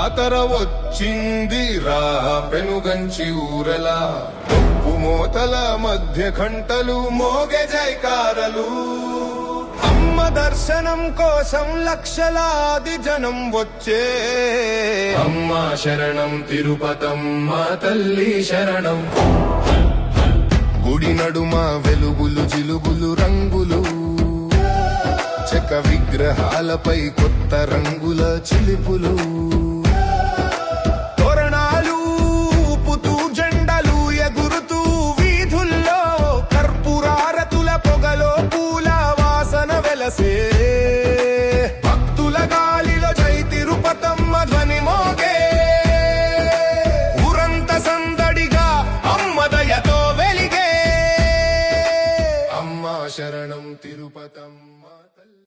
జాతర వచ్చింది రా పెనుగంచి ఊరలా ఉప్పు మోతల మధ్య గంటలు మోగే జైకారలు అమ్మ దర్శనం కోసం లక్షలాది జనం వచ్చే అమ్మ శరణం తిరుపతమ్మ తల్లి శరణం గుడి నడుమ వెలుగులు జిలుగులు రంగులు చెక్క విగ్రహాలపై కొత్త రంగుల చిలిపులు తోరణాలు ఊపుతూ జెండలు ఎగురుతూ వీధుల్లో కర్పూరారతుల పొగలో పూల వాసన వెలసే